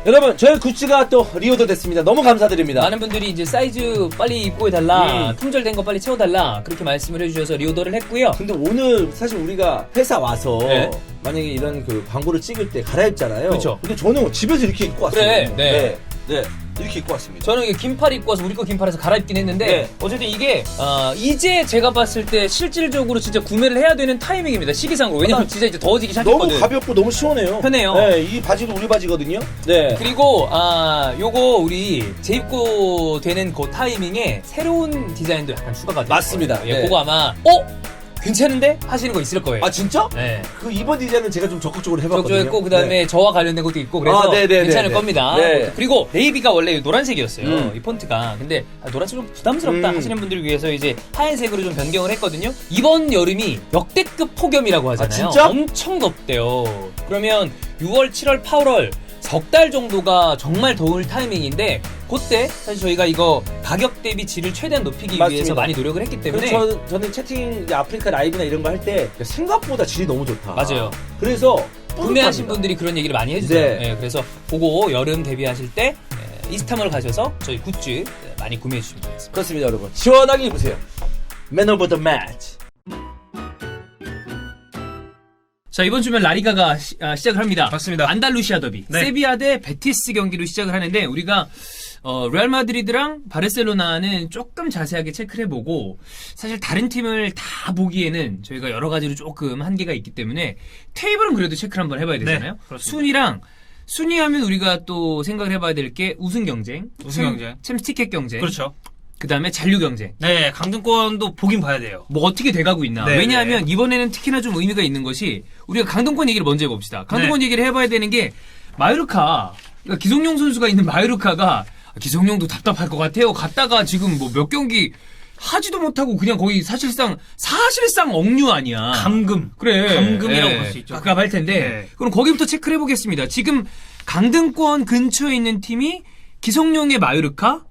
여러분 저희 굿즈가 또 리오더 됐습니다. 너무 감사드립니다. 많은 분들이 이제 사이즈 빨리 입고 해달라, 품절된 거 빨리 채워달라 그렇게 말씀을 해주셔서 리오더를 했고요. 근데 오늘 사실 우리가 회사 와서 네. 만약에 이런 그 광고를 찍을 때 갈아입잖아요. 그쵸. 근데 저는 집에서 이렇게 입고 왔어요. 그래, 네. 네. 이렇게 입고 왔습니다. 저는 이게 긴팔 입고 와서 우리 거 긴팔에서 갈아입긴 했는데 네. 어쨌든 이게 이제 제가 봤을 때 실질적으로 진짜 구매를 해야 되는 타이밍입니다. 시기상으로. 왜냐면 진짜 이제 더워지기 시작했거든. 너무 가볍고 너무 시원해요. 편해요. 네, 이 바지도 우리 바지거든요. 네. 그리고 요거 우리 재입고 되는 그 타이밍에 새로운 디자인도 약간 추가가 돼요. 맞습니다. 예, 네. 그거 아마 괜찮은데? 하시는 거 있을 거예요. 아 진짜? 네. 그 이번 디자인은 제가 좀 적극적으로 해봤거든요. 적조했고 그다음에 네. 저와 관련된 것도 있고 그래서 네네네. 괜찮을 겁니다. 네. 그리고 베이비가 원래 노란색이었어요. 이 폰트가. 근데 노란색 좀 부담스럽다 하시는 분들을 위해서 이제 하얀색으로 좀 변경을 했거든요. 이번 여름이 역대급 폭염이라고 하잖아요. 아, 진짜? 엄청 덥대요. 그러면 6월, 7월, 8월 석 달 정도가 정말 더울 타이밍인데 그때 사실 저희가 이거 가격 대비 질을 최대한 높이기 맞습니다. 위해서 많이 노력을 했기 때문에 그래서 저는 채팅 이제 아프리카 라이브나 이런 거 할 때 생각보다 질이 너무 좋다. 맞아요. 그래서 구매하신 뿌듯합니다. 분들이 그런 얘기를 많이 해주세요. 네. 예, 그래서 그거 여름 대비하실 때 이스타몰 가셔서 저희 굿즈 많이 구매해 주시면 되겠습니다. 그렇습니다, 여러분. 시원하게 입으세요. Man of the match. 자, 이번 주면 라리가가 시작을 합니다. 맞습니다. 안달루시아 더비. 네. 세비야 대 베티스 경기로 시작을 하는데 우리가 레알 마드리드랑 바르셀로나는 조금 자세하게 체크를 해보고 사실 다른 팀을 다 보기에는 저희가 여러 가지로 조금 한계가 있기 때문에 테이블은 그래도 체크를 한번 해봐야 되잖아요. 네, 그렇습니다. 순위하면 우리가 또 생각을 해봐야 될 게 우승 경쟁, 챔스 티켓 경쟁, 그렇죠. 그 다음에 잔류 경쟁. 네, 강등권도 보긴 봐야 돼요. 뭐 어떻게 돼가고 있나. 네, 왜냐하면 이번에는 특히나 좀 의미가 있는 것이 우리가 강등권 얘기를 먼저 해봅시다. 강등권 얘기를 해봐야 되는 게 마요르카, 그러니까 기성용 선수가 있는 마요르카가 기성용도 답답할 것 같아요. 갔다가 지금 뭐 몇 경기 하지도 못하고 그냥 거의 사실상 억류 아니야. 감금. 그래. 감금이라고 볼 수 있죠. 갑갑할 텐데. 네. 그럼 거기부터 체크를 해보겠습니다. 지금 강등권 근처에 있는 팀이 기성용의 마요르카,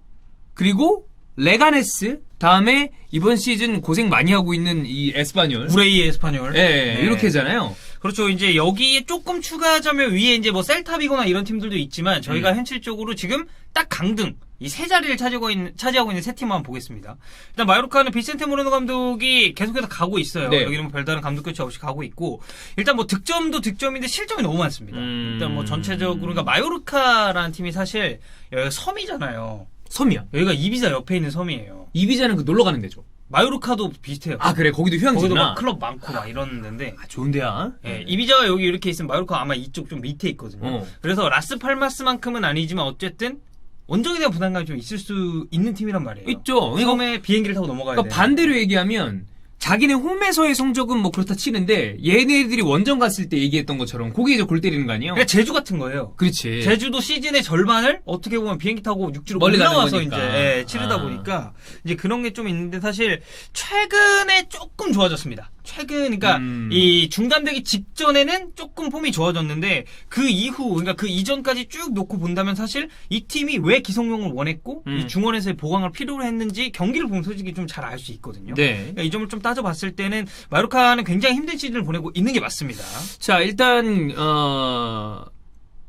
그리고 레가네스, 다음에 이번 시즌 고생 많이 하고 있는 이 에스파뇰. 우레이 에스파뇰. 예, 이렇게잖아요. 그렇죠. 이제 여기에 조금 추가하자면 위에 이제 뭐 셀타비거나 이런 팀들도 있지만 저희가 현실적으로 지금 딱 강등 이 세 자리를 차지하고 있는 세 팀만 보겠습니다. 일단 마요르카는 비센테 모레노 감독이 계속해서 가고 있어요. 네. 여기는 뭐 별다른 감독 교체 없이 가고 있고 일단 뭐 득점도 득점인데 실점이 너무 많습니다. 일단 뭐 전체적으로 그러니까 마요르카라는 팀이 사실 여기가 섬이잖아요. 섬이야. 여기가 이비자 옆에 있는 섬이에요. 이비자는 그 놀러 가는 데죠. 마요르카도 비슷해요. 아, 그래. 거기도 거기도 휴양지구나. 막 클럽 많고 막 이런 데인데 좋은 데야. 예, 이비자가 여기 이렇게 있으면 마요르카 아마 이쪽 좀 밑에 있거든요. 그래서 라스팔마스만큼은 아니지만 어쨌든 원정에 대한 부담감이 좀 있을 수 있는 팀이란 말이에요. 있죠. 처음에 비행기를 타고 넘어가야 그러니까 돼. 반대로 얘기하면 자기네 홈에서의 성적은 뭐 그렇다 치는데 얘네들이 원정 갔을 때 얘기했던 것처럼 거기에 이제 골 때리는 거 아니에요? 그러니까 제주 같은 거예요. 그렇지. 제주도 시즌의 절반을 어떻게 보면 비행기 타고 육지로 멀리 가는 올라와서 거니까. 이제 치르다 보니까 이제 그런 게 좀 있는데 사실 최근에 조금 좋아졌습니다. 그러니까 이 중단되기 직전에는 조금 폼이 좋아졌는데 그 이후 그러니까 그 이전까지 쭉 놓고 본다면 사실 이 팀이 왜 기성용을 원했고 이 중원에서의 보강을 필요로 했는지 경기를 보면 솔직히 좀 잘 알 수 있거든요. 네. 그러니까 이 점을 좀 따져봤을 때는 마요르카는 굉장히 힘든 시즌을 보내고 있는 게 맞습니다. 자, 일단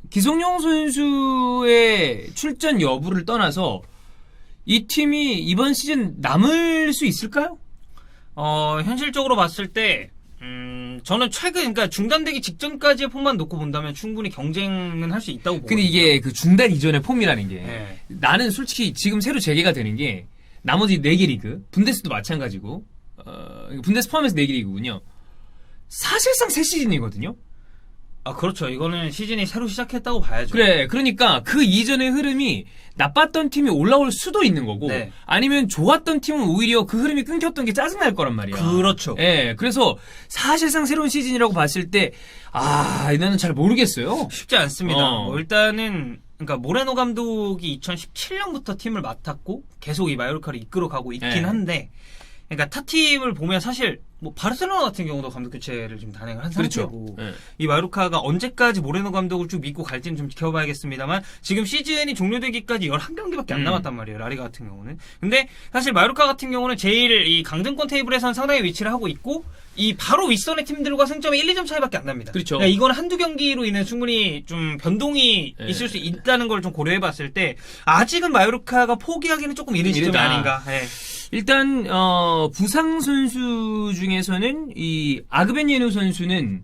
기성용 선수의 출전 여부를 떠나서 이 팀이 이번 시즌 남을 수 있을까요? 현실적으로 봤을 때, 저는 그러니까 중단되기 직전까지의 폼만 놓고 본다면 충분히 경쟁은 할 수 있다고 보거든요. 근데 이게 그 중단 이전의 폼이라는 게 네. 나는 솔직히 지금 새로 재개가 되는 게 나머지 4개 리그, 분데스도 마찬가지고 분데스 포함해서 4개 리그군요. 사실상 새 시즌이거든요. 아, 그렇죠. 이거는 시즌이 새로 시작했다고 봐야죠. 그래, 그러니까 그 이전의 흐름이 나빴던 팀이 올라올 수도 있는 거고, 네. 아니면 좋았던 팀은 오히려 그 흐름이 끊겼던 게 짜증날 거란 말이야. 그렇죠. 예, 그래서 사실상 새로운 시즌이라고 봤을 때, 나는 잘 모르겠어요. 쉽지 않습니다. 뭐 일단은, 그러니까 모레노 감독이 2017년부터 팀을 맡았고, 계속 이 마요르카를 이끌어가고 있긴 네. 한데, 그러니까 타 팀을 보면 사실 뭐 바르셀로나 같은 경우도 감독 교체를 지금 단행을 한 그렇죠. 상태고 예. 이 마요르카가 언제까지 모레노 감독을 쭉 믿고 갈지는 좀 지켜봐야겠습니다만 지금 시즌이 종료되기까지 11경기밖에 안 남았단 말이에요. 라리가 같은 경우는. 근데 사실 마요르카 같은 경우는 제일 이 강등권 테이블에서는 상당히 위치를 하고 있고 이 바로 윗선의 팀들과 승점이 1, 2점 차이밖에 안 납니다. 그렇죠. 그러니까 이건 한두 경기로 인해 충분히 좀 변동이 예. 있을 수 있다는 걸 좀 고려해봤을 때 아직은 마요르카가 포기하기는 조금 이른 시점이 이르다. 아닌가. 예. 일단 부상 선수 중에서는 이 아그벤예누 선수는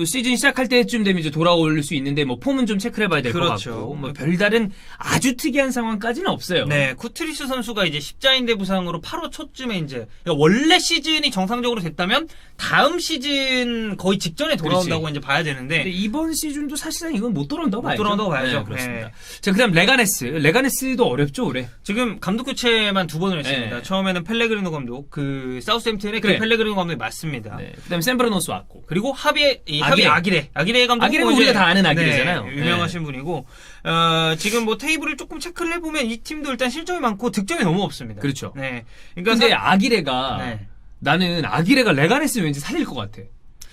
시즌 시작할 때쯤 되면 이제 돌아올 수 있는데 뭐 폼은 좀 체크를 해봐야 될 것 그렇죠. 같고 뭐 별다른 아주 특이한 상황까지는 없어요. 네, 쿠트리스 선수가 이제 십자인대 부상으로 8월 초쯤에 이제 그러니까 원래 시즌이 정상적으로 됐다면 다음 시즌 거의 직전에 돌아온다고 그렇지. 이제 봐야 되는데 근데 이번 시즌도 사실상 이건 못 돌아온다고 못 봐야죠. 돌아온다고 봐야죠. 네, 그렇습니다. 네. 자, 그다음 레가네스도 어렵죠 올해. 지금 감독 교체만 2번을 했습니다. 네. 처음에는 펠레그리노 감독, 그 사우스햄튼의 그래. 그 펠레그리노 감독이 맞습니다. 네. 그다음 샌브라노스 왔고. 그리고 하비에 아기레. 아기레 감독 아기레는 우리가 다 아는 아기레잖아요. 유명하신 분이고 지금 뭐 테이블을 조금 체크를 해보면 이 팀도 일단 실점이 많고 득점이 너무 없습니다. 그렇죠. 네. 그러니까 근데 아기레가 네. 나는 아기레가 레가네스 왠지 살릴 것 같아.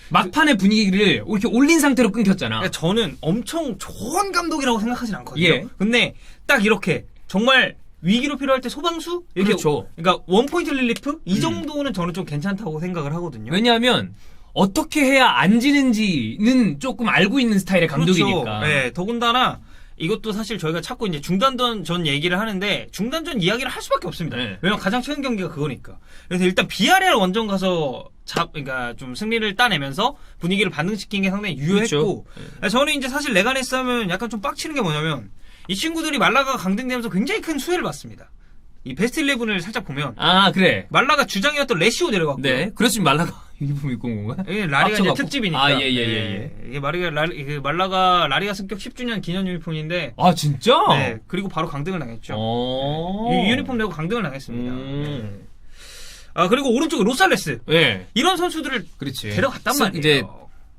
막판의 분위기를 이렇게 올린 상태로 끊겼잖아. 그러니까 저는 엄청 좋은 감독이라고 생각하진 않거든요. 예. 근데 딱 이렇게 정말 위기로 필요할 때 소방수 이렇게 그렇죠. 그러니까 원포인트 릴리프 이 정도는 저는 좀 괜찮다고 생각을 하거든요. 왜냐하면 어떻게 해야 안 지는지는 조금 알고 있는 스타일의 감독이니까. 그렇죠. 네, 더군다나 이것도 사실 저희가 자꾸 이제 중단전 얘기를 하는데 중단전 이야기를 할 수밖에 없습니다. 네. 왜냐면 가장 최근 경기가 그거니까. 그래서 일단 비아레알 원정 가서 그러니까 좀 승리를 따내면서 분위기를 반등시킨 게 상당히 유효했고 저는 이제 사실 레가네스 하면 약간 좀 빡치는 게 뭐냐면 이 친구들이 말라가가 강등되면서 굉장히 큰 수혜를 받습니다. 이 베스트 11을 살짝 보면 아, 그래. 말라가 주장이었던 레시오 내려갔고요. 네. 그렇지만 말라가 유니폼 입고 온 건가? 이게 라리가 이제 합쳐갖고. 특집이니까. 아, 예. 이게 말라가 라리가 승격 10주년 기념 유니폼인데 아, 진짜? 네, 그리고 바로 강등을 당했죠. 이 유니폼 내고 강등을 당했습니다. 네. 아, 그리고 오른쪽에 로살레스. 네. 이런 선수들을 그렇지. 데려갔단 말이에요. 이제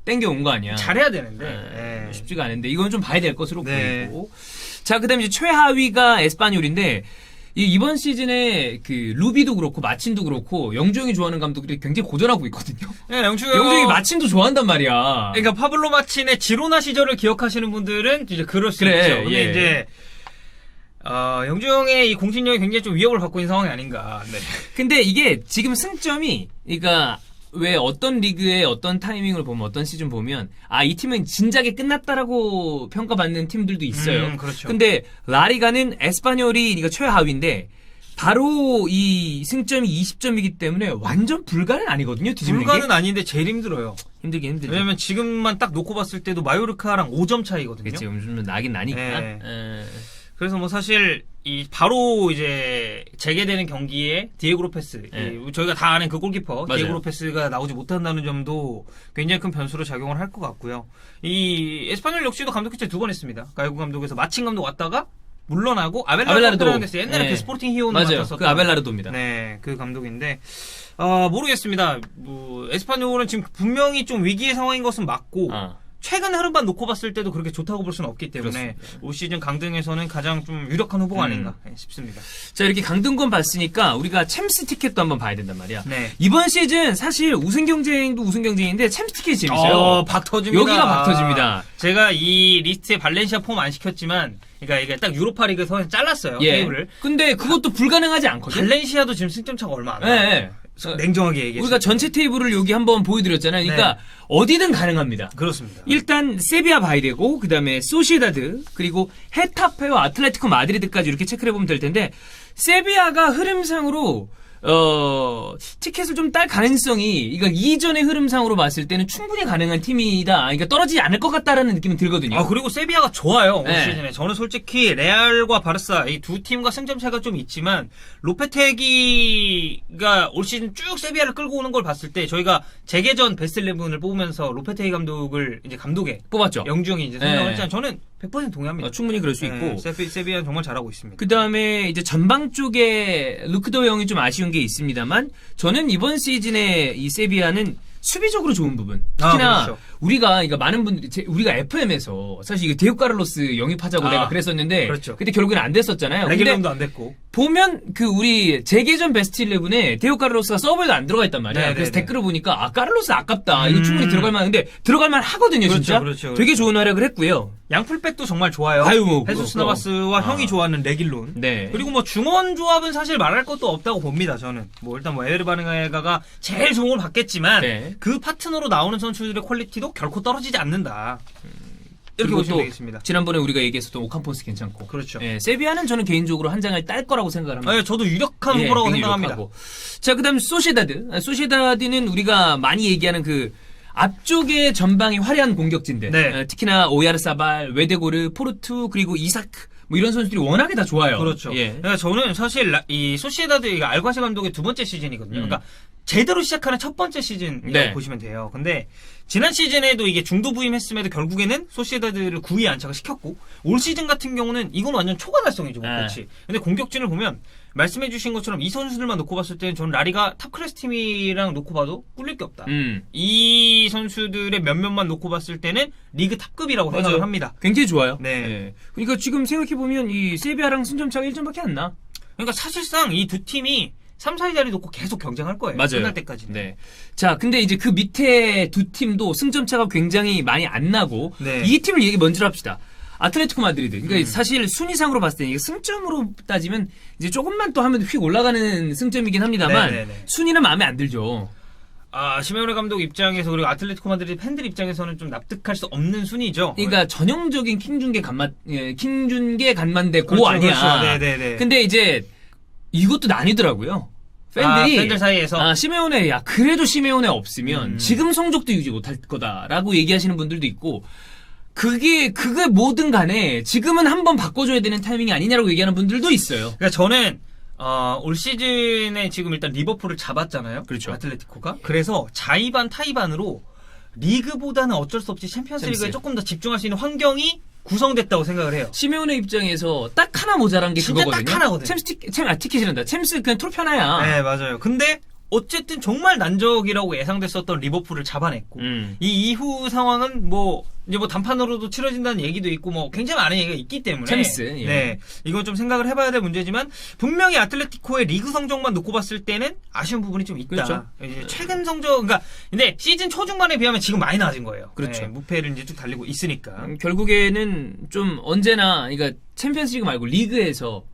땡겨온 거 아니야. 잘해야 되는데. 네. 네. 쉽지가 않은데 이건 좀 봐야 될 것으로 네. 보이고. 자, 그다음에 이제 최하위가 에스파뇰인데 이번 시즌에 그 루비도 그렇고 마친도 그렇고 영주형이 좋아하는 감독들이 굉장히 고전하고 있거든요. 네, 영주형이 마친도 좋아한단 말이야. 그러니까 파블로 마친의 지로나 시절을 기억하시는 분들은 이제 그럴 수 그래, 있죠. 근데 예. 이제 영주형의 이 공신력이 굉장히 좀 위협을 받고 있는 상황이 아닌가. 네. 근데 이게 지금 승점이 그러니까 왜 어떤 리그의 어떤 타이밍을 보면 어떤 시즌 보면 이 팀은 진작에 끝났다라고 평가받는 팀들도 있어요. 그렇죠. 근데 라리가는 에스파뇰이 이거 최하위인데 바로 이 승점이 20점이기 때문에 완전 불가는 아니거든요. 뒤집는 불가는 게 아닌데 제일 힘들어요. 힘들긴 힘들죠. 왜냐면 지금만 딱 놓고 봤을 때도 마요르카랑 5점 차이거든요. 그치, 좀 나긴 나니까. 네. 그래서 뭐 사실 이 바로 이제 재개되는 경기에 디에고 로페스 저희가 다 아는 그 골키퍼 맞아요. 디에고 로페스가 나오지 못한다는 점도 굉장히 큰 변수로 작용을 할 것 같고요. 이 에스파뇰 역시도 감독 교체 2번 했습니다. 가이고 감독에서 마친 감독 왔다가 물러나고 아벨라르도 감독 옛날에 그 스포팅 히오는 맞아요. 맡았었던 그 아벨라르도입니다. 네, 그 감독인데 모르겠습니다. 뭐 에스파뇰은 지금 분명히 좀 위기의 상황인 것은 맞고 최근 흐름만 놓고 봤을 때도 그렇게 좋다고 볼 수는 없기 때문에 그렇습니다. 올 시즌 강등에서는 가장 좀 유력한 후보가 아닌가 싶습니다. 자, 이렇게 강등권 봤으니까 우리가 챔스 티켓도 한번 봐야 된단 말이야. 네. 이번 시즌 사실 우승 경쟁도 우승 경쟁인데 챔스 티켓이 재밌어요. 박 터집니다. 여기가 박 터집니다. 제가 이 리스트에 발렌시아 폼 안 시켰지만, 그러니까 이게 딱 유로파리그 선에서 잘랐어요. 예. 테이블을. 근데 그것도 불가능하지 않거든. 발렌시아도 지금 승점 차가 얼마 안 예. 나요. 예. 냉정하게 얘기해서. 우리가 전체 테이블을 여기 한번 보여드렸잖아요. 그러니까 네. 어디든 가능합니다. 그렇습니다. 일단 세비야 봐야 되고 그다음에 소시에다드 그리고 헤타페와 아틀레티코 마드리드까지 이렇게 체크를 해보면 될 텐데 세비야가 흐름상으로 티켓을 좀 딸 가능성이, 그러니까 이전의 흐름상으로 봤을 때는 충분히 가능한 팀이다. 그러니까 떨어지지 않을 것 같다라는 느낌은 들거든요. 그리고 세비야가 좋아요. 올 네. 시즌에. 저는 솔직히 레알과 바르사 이 두 팀과 승점 차가 좀 있지만 로페테기가 올 시즌 쭉 세비야를 끌고 오는 걸 봤을 때 저희가 재개전 베스트 11을 뽑으면서 로페테기 감독을 이제 감독에 뽑았죠. 영주형이 이제 선정을 네. 했잖아요. 저는 100% 동의합니다. 충분히 그럴 수 있고. 세비야는 정말 잘하고 있습니다. 그 다음에 이제 전방 쪽에 루크도 형이 좀 아쉬운 게 있습니다만 저는 이번 시즌에 이 세비야는 수비적으로 좋은 부분. 특히나 그렇죠. 우리가 그러니까 많은 분들이 우리가 FM에서 사실 이거 디에고 카를로스 영입하자고 내가 그랬었는데 그렇죠. 그때 결국에는 안 됐었잖아요. 근데 레길론도 안 됐고. 보면 그 우리 재계전 베스트 11에 디에고 카를로스가 서브에도 안 들어가 있단 말이야. 네, 그래서 네, 댓글을 보니까 카를로스 아깝다. 이거 충분히 들어갈 만한데 들어갈 만 하거든요, 그렇죠, 진짜. 그렇죠. 되게 좋은 활약을 했고요. 양풀백도 정말 좋아요. 아유, 뭐, 헤수스 그럼. 나바스와 형이 좋아하는 레길론. 네. 그리고 뭐 중원 조합은 사실 말할 것도 없다고 봅니다. 저는 뭐 일단 뭐 에르바르가가 제일 좋은 걸 받겠지만 네. 그 파트너로 나오는 선수들의 퀄리티도 결코 떨어지지 않는다. 이렇게 그리고 보시면 또 되겠습니다. 지난번에 우리가 얘기했었던 오캄포스 괜찮고. 그렇죠. 예, 세비야는 저는 개인적으로 한 장을 딸 거라고 생각을 합니다. 저도 유력한 예, 후보라고 굉장히 생각합니다. 유력하고. 자, 그다음 소시에다드. 소시에다드는 우리가 많이 얘기하는 그 앞쪽에 전방이 화려한 공격진들. 네. 특히나 오야르사발, 웨데고르, 포르투 그리고 이사크 뭐 이런 선수들이 워낙에 다 좋아요. 그렇죠. 예. 그러니까 저는 사실 이 소시에다드 이거 알과시 감독의 두 번째 시즌이거든요. 그러니까 제대로 시작하는 첫 번째 시즌이라고 네. 보시면 돼요. 근데 지난 시즌에도 이게 중도 부임했음에도 결국에는 소시에다드를 9위에 안착을 시켰고 올 시즌 같은 경우는 이건 완전 초과 달성이죠. 목표치. 근데 공격진을 보면 말씀해주신 것처럼 이 선수들만 놓고 봤을 때는 저는 라리가 탑 클래스 팀이랑 놓고 봐도 꿀릴 게 없다. 이 선수들의 몇몇만 놓고 봤을 때는 리그 탑급이라고 생각을 맞아요. 합니다. 굉장히 좋아요. 네. 예. 그러니까 지금 생각해보면 이 세비야랑 승점차가 1점밖에 안 나. 그러니까 사실상 이 두 팀이 3, 4위 자리 놓고 계속 경쟁할 거예요. 맞아요. 끝날 때까지는. 네. 자, 근데 이제 그 밑에 두 팀도 승점차가 굉장히 많이 안 나고 네. 이 팀을 얘기 먼저 합시다. 아틀레티코 마드리드. 그러니까 사실 순위상으로 봤을 때 이게 승점으로 따지면 이제 조금만 또 하면 휙 올라가는 승점이긴 합니다만 네네네. 순위는 마음에 안 들죠. 시메오네 감독 입장에서 그리고 아틀레티코 마드리드 팬들 입장에서는 좀 납득할 수 없는 순위죠. 그러니까 전형적인 킹준계 간만대 고 그렇죠, 아니야. 그렇죠. 네네네. 근데 이제 이것도 나뉘더라고요. 팬들 사이에서 시메오네, 야, 그래도 시메오네 없으면 지금 성적도 유지 못할 거다라고 얘기하시는 분들도 있고, 그게 뭐든 간에 지금은 한번 바꿔줘야 되는 타이밍이 아니냐라고 얘기하는 분들도 있어요. 그러니까 저는 올 시즌에 지금 일단 리버풀을 잡았잖아요. 그렇죠. 아틀레티코가. 그래서 자의반 타의반으로 리그보다는 어쩔 수 없이 챔피언스리그에 조금 더 집중할 수 있는 환경이 구성됐다고 생각을 해요. 시메오네 입장에서 딱 하나 모자란 게 진짜 그거거든요. 딱 하나거든요. 티켓이란다. 챔스 그냥 트로피 하나야. 네, 맞아요. 근데 어쨌든 정말 난적이라고 예상됐었던 리버풀을 잡아냈고 이 이후 상황은 이제 단판으로도 치러진다는 얘기도 있고 굉장히 많은 얘기가 있기 때문에 챔스, 예. 네, 이건 좀 생각을 해봐야 될 문제지만 분명히 아틀레티코의 리그 성적만 놓고 봤을 때는 아쉬운 부분이 좀 있다. 그렇죠. 이제 최근 성적 근데 시즌 초중반에 비하면 지금 많이 나아진 거예요. 그렇죠. 네, 무패를 이제 쭉 달리고 있으니까. 결국에는 좀 언제나 그러니까 챔피언스리그 말고 리그에서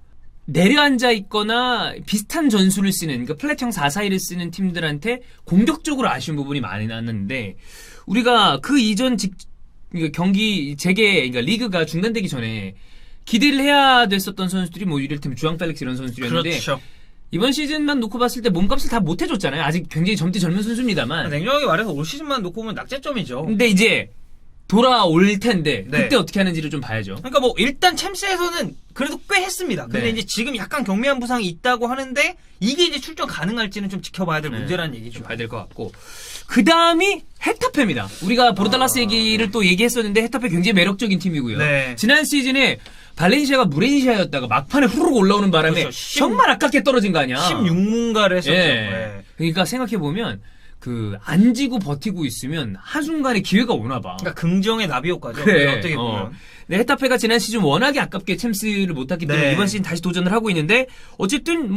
내려앉아 있거나 비슷한 전술을 쓰는 그러니까 플랫형 4-4-2를 쓰는 팀들한테 공격적으로 아쉬운 부분이 많이 났는데 우리가 그 이전 그러니까 경기 그러니까 리그가 중단되기 전에 기대를 해야 됐었던 선수들이 이를테면 주앙 펠릭스 이런 선수들이었는데 그렇죠. 이번 시즌만 놓고 봤을 때 몸값을 다 못 해줬잖아요. 아직 굉장히 젊은 선수입니다만. 냉정하게 말해서 올 시즌만 놓고 보면 낙제점이죠. 근데 이제 돌아올 텐데 네. 그때 어떻게 하는지를 좀 봐야죠. 그러니까 일단 챔스에서는 그래도 꽤 했습니다. 근데 네. 이제 지금 약간 경미한 부상이 있다고 하는데 이게 이제 출전 가능할지는 좀 지켜봐야 될 문제라는 얘기죠. 좀 봐야 될 것 같고. 그 다음이 헤타페입니다. 우리가 보르달라스 얘기를 또 얘기했었는데 헤타페 굉장히 매력적인 팀이고요. 네. 지난 시즌에 발렌시아가 무렌시아였다가 막판에 후루룩 올라오는 바람에 그렇죠. 정말 아깝게 떨어진 거 아니야. 16문가를 했었죠. 예. 네. 그러니까 생각해보면 안 지고 버티고 있으면 한순간에 기회가 오나 봐. 그러니까 긍정의 나비 효과죠. 그래. 어떻게 보면. 네, 헤타페가 지난 시즌 워낙에 아깝게 챔스를 못 탔기 때문에 네. 이번 시즌 다시 도전을 하고 있는데 어쨌든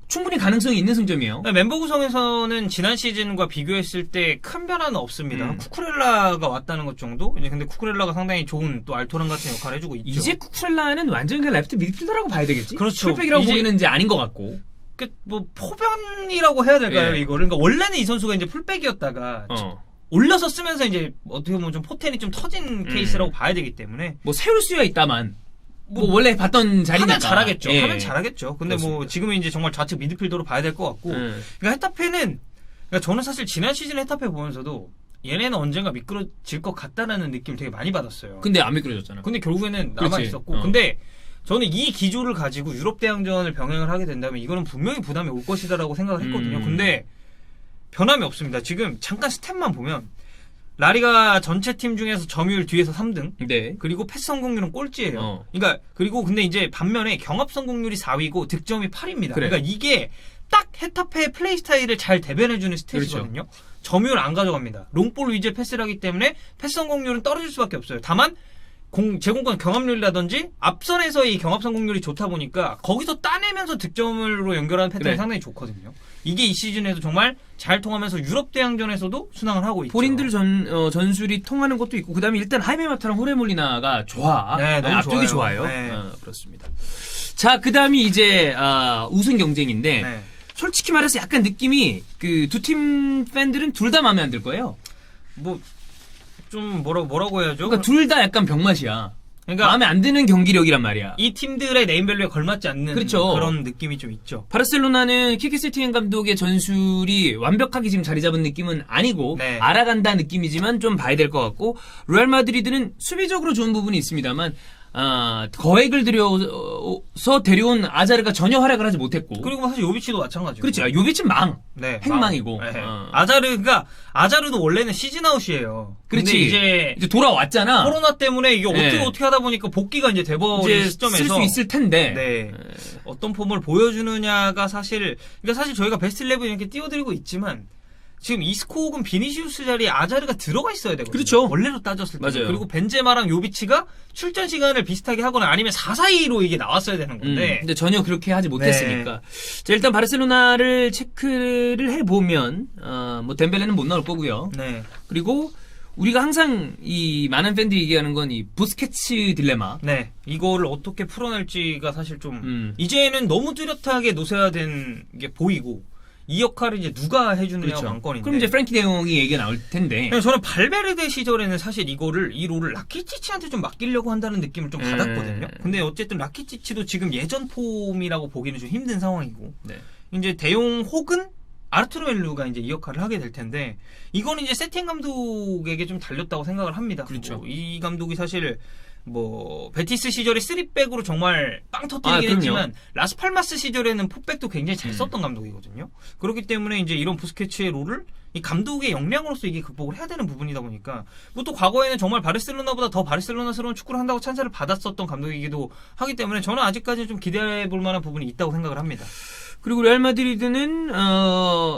충분히 가능성이 있는 승점이에요. 멤버 구성에서는 지난 시즌과 비교했을 때 큰 변화는 없습니다. 쿠쿠렐라가 왔다는 것 정도? 이제 근데 쿠쿠렐라가 상당히 좋은 또 알토란 같은 역할을 해주고 있죠. 이제 쿠쿠렐라는 완전 그냥 레프트 미드필더라고 봐야 되겠지? 그렇죠. 풀백이라고 이제- 보기는 이제 아닌 것 같고. 포변이라고 해야 될까요, 예. 이거를? 그러니까 원래는 이 선수가 이제 풀백이었다가 올려서 쓰면서 이제 어떻게 보면 좀 포텐이 좀 터진 케이스라고 봐야 되기 때문에 세울 수야 있다만. 원래 봤던 자리니까. 하면 잘하겠죠. 예. 하면 잘하겠죠. 근데 그렇습니다. 지금은 이제 정말 좌측 미드필더로 봐야 될 것 같고. 그러니까 헤타페는 그러니까 저는 사실 지난 시즌 헤타페 보면서도 얘네는 언젠가 미끄러질 것 같다라는 느낌을 되게 많이 받았어요. 근데 안 미끄러졌잖아. 근데 결국에는 남아 그렇지. 있었고. 근데 저는 이 기조를 가지고 유럽 대항전을 병행을 하게 된다면 이거는 분명히 부담이 올 것이다라고 생각을 했거든요. 근데 변함이 없습니다. 지금 잠깐 스탯만 보면 라리가 전체 팀 중에서 점유율 뒤에서 3등. 네. 그리고 패스 성공률은 꼴찌예요. 그러니까 그리고 근데 이제 반면에 경합 성공률이 4위고 득점이 8위입니다. 그래. 그러니까 이게 딱 헤타페의 플레이 스타일을 잘 대변해주는 스탯이거든요. 점유율 안 가져갑니다. 롱볼 위주의 패스를 하기 때문에 패스 성공률은 떨어질 수밖에 없어요. 다만 제공권 경합률이라든지 앞선에서의 이 경합 성공률이 좋다 보니까 거기서 따내면서 득점으로 연결하는 패턴이 네. 상당히 좋거든요. 이게 이 시즌에도 정말 잘 통하면서 유럽 대항전에서도 순항을 하고 있죠. 본인들 전술이 통하는 것도 있고 그다음에 일단 하이메 마타랑 호레몰리나가 좋아. 네, 너무 앞쪽이 좋아요. 좋아요. 네. 그렇습니다. 자, 그다음이 이제 우승 경쟁인데 네. 솔직히 말해서 약간 느낌이 그 두 팀 팬들은 둘 다 마음에 안 들 거예요. 뭐 좀 뭐라고 해야죠? 그러니까 둘 다 약간 병맛이야. 그러니까 마음에 안 드는 경기력이란 말이야. 이 팀들의 네임밸류에 걸맞지 않는 그렇죠. 그런 느낌이 좀 있죠. 바르셀로나는 키키 세티엔 감독의 전술이 완벽하게 지금 자리 잡은 느낌은 아니고 네. 알아간다 느낌이지만 좀 봐야 될 것 같고 레알 마드리드는 수비적으로 좋은 부분이 있습니다만 거액을 들여서 데려온 아자르가 전혀 활약을 하지 못했고 그리고 사실 요비치도 마찬가지고. 그렇지. 요비치 망. 네, 행망이고. 네. 어. 아자르도 원래는 시즌 아웃이에요. 근데 그렇지. 이제 돌아왔잖아. 코로나 때문에 이게 네. 어떻게 하다 보니까 복귀가 이제 돼버린 이제 시점에서 쓸 수 있을 텐데. 네. 어떤 폼을 보여주느냐가 그러니까 사실 저희가 베스트 11 이렇게 띄워드리고 있지만 지금 이스코 혹은 비니시우스 자리에 아자르가 들어가 있어야 되거든요. 그렇죠. 원래로 따졌을 때. 맞아요. 그리고 벤제마랑 요비치가 출전 시간을 비슷하게 하거나 아니면 4-4-2로 이게 나왔어야 되는 건데. 근데 전혀 그렇게 하지 못했으니까. 자, 일단 바르셀로나를 체크를 해보면, 뭐, 덴벨레는 못 나올 거고요. 네. 그리고, 우리가 항상 이 많은 팬들이 얘기하는 건 이 부스케츠 딜레마. 네. 이거를 어떻게 풀어낼지가 사실 좀, 이제는 너무 뚜렷하게 노쇠화된 게 보이고, 이 역할을 이제 누가 해주느냐가 관건인데. 그럼 이제 프랭키 대용이 얘기가 나올 텐데. 저는 발베르데 시절에는 사실 이 롤을 라키치치한테 좀 맡기려고 한다는 느낌을 좀 받았거든요. 근데 어쨌든 라키치치도 지금 예전 폼이라고 보기는 좀 힘든 상황이고. 네. 이제 대용 혹은 아르투르 멜루가 이제 이 역할을 하게 될 텐데, 이거는 이제 세팅 감독에게 좀 달렸다고 생각을 합니다. 그렇죠. 이 감독이 사실 베티스 시절에 3백으로 정말 빵 터뜨리긴 그럼요. 했지만 라스팔마스 시절에는 포백도 굉장히 잘 썼던 감독이거든요. 그렇기 때문에 이제 이런 부스케츠의 롤을 이 감독의 역량으로서 이게 극복을 해야 되는 부분이다 보니까 뭐 또 과거에는 정말 바르셀로나보다 더 바르셀로나스러운 축구를 한다고 찬사를 받았었던 감독이기도 하기 때문에 저는 아직까지 좀 기대해 볼 만한 부분이 있다고 생각을 합니다. 그리고 레알 마드리드는,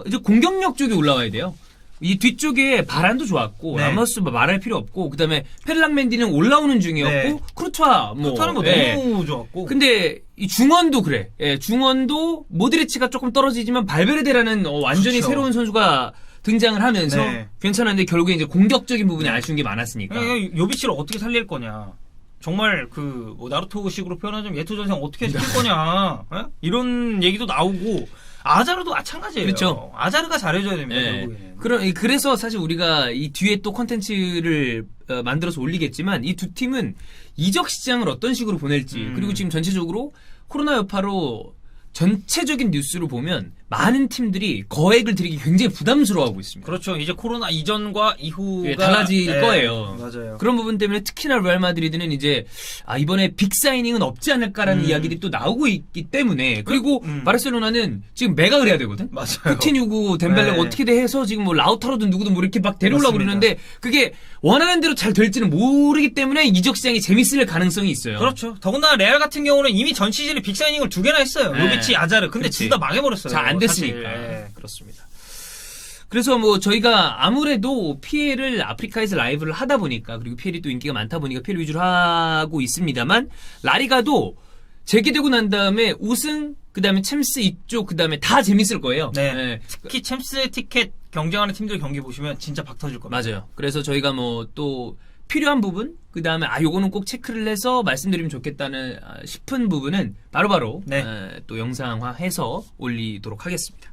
이제 공격력 쪽에 올라와야 돼요. 이 뒤쪽에 바란도 좋았고 네. 라모스 말할 필요 없고 그다음에 페르랑 멘디는 올라오는 중이었고 네. 크루트와 크루트와는 예. 너무 좋았고. 근데 이 중원도 그래. 예, 중원도 모드리치가 조금 떨어지지만 발베르데라는 완전히 그렇죠. 새로운 선수가 등장을 하면서 네. 괜찮았는데 결국에 이제 공격적인 부분이 아쉬운 게 많았으니까. 요비치를 어떻게 살릴 거냐. 정말 나루토식으로 표현하자면 예토전생 어떻게 시킬 거냐. 예? 이런 얘기도 나오고 아자르도 마찬가지예요. 그렇죠. 아자르가 잘해줘야 됩니다. 예. 결국에는. 그래서 사실 우리가 이 뒤에 또 컨텐츠를 만들어서 올리겠지만 이 두 팀은 이적 시장을 어떤 식으로 보낼지 그리고 지금 전체적으로 코로나 여파로 전체적인 뉴스로 보면 많은 팀들이 거액을 들이기 굉장히 부담스러워하고 있습니다. 그렇죠. 이제 코로나 이전과 이후가 예, 달라질 거예요. 맞아요. 그런 부분 때문에 특히나 레알 마드리드는 이제 이번에 빅 사이닝은 없지 않을까라는 이야기들이 또 나오고 있기 때문에 그리고 바르셀로나는 지금 매각을 해야 되거든. 맞아요. 쿠티뉴고 덴벨레가 네. 어떻게 해서 지금 뭐 라우타로든 누구든 뭐 이렇게 막 데려오려고 맞습니다. 그러는데 그게 원하는 대로 잘 될지는 모르기 때문에 이적 시장이 재밌을 가능성이 있어요. 그렇죠. 더군다나 레알 같은 경우는 이미 전 시즌에 빅 사이닝을 2개나 했어요. 네. 요비치, 아자르. 근데 그렇지. 둘 다 망해버렸어요. 잘 안 됐으니까. 사실. 예. 그렇습니다. 그래서 뭐 저희가 아무래도 PL을 아프리카에서 라이브를 하다 보니까 그리고 PL이 또 인기가 많다 보니까 PL 위주로 하고 있습니다만 라리가도 재개되고 난 다음에 우승 그다음에 챔스 이쪽 그다음에 다 재밌을 거예요. 네. 네. 특히 챔스 티켓 경쟁하는 팀들 경기 보시면 진짜 박 터질 겁니다. 맞아요. 그래서 저희가 뭐 또 필요한 부분 그다음에 요거는 꼭 체크를 해서 말씀드리면 좋겠다는 싶은 부분은 바로바로 네. 또 영상화해서 올리도록 하겠습니다.